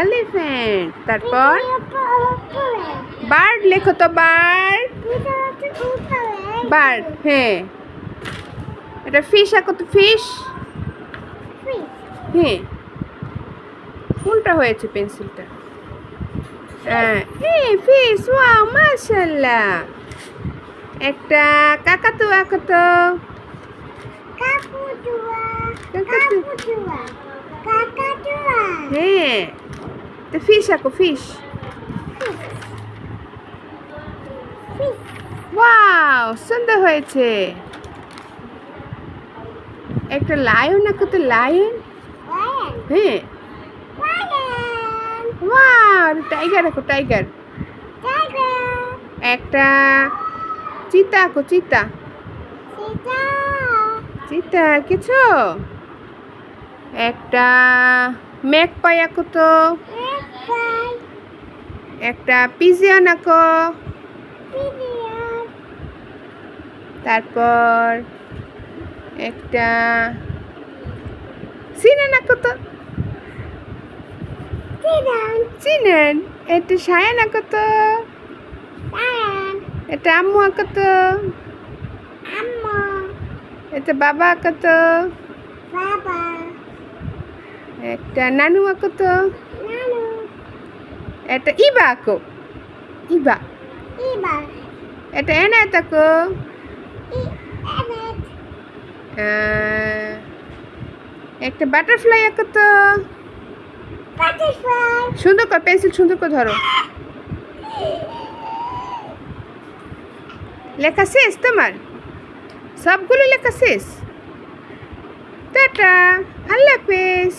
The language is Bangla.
এলিফ্যান্ট। তারপর বার্ড লেখো তো, বার্ড। বার্ড, হ্যাঁ। এটা ফিশ আঁকো তো, ফিশ। হ্যাঁ, কোনটা হয়েছে পেন্সিলটা? হ্যাঁ, এই ফিশ, ওয়াও মাশাআল্লাহ। একটা কাকাতুয়া আঁকো তো। হ্যাঁ, তো ফিশ আঁকো, ফিশ। ওয়াও, সুন্দর হয়েছে। একটা লায়ন আঁকো তো, লায়ন। হ্যাঁ, ওয়াও, টাইগার আঁকো, টাইগার। একটা চিতা আঁকো, চিতা। চিতা কিছু। একটা ম্যাগপাই আঁকো তো। একটা পিজিয়ন আঁকো। তারপর একটা সিনেন আঁকো তো। সিনেন। একটা সায়ান আঁকো তো। এটা আম্মু আঁকো তো। এটা বাবা আঁকো তো। একটা নানু আঁকো তো। এটা ইবা আঁকো, ইবা। এটা এনায়েত আঁকো। একটা বাটারফ্লাই আঁকো তো। সুন্দর করে পেন্সিল সুন্দর করে ধরো। লেখা শেষ তোমার? সবগুলো লেখা শেষ? টাটা, আল্লাহ হাফেজ।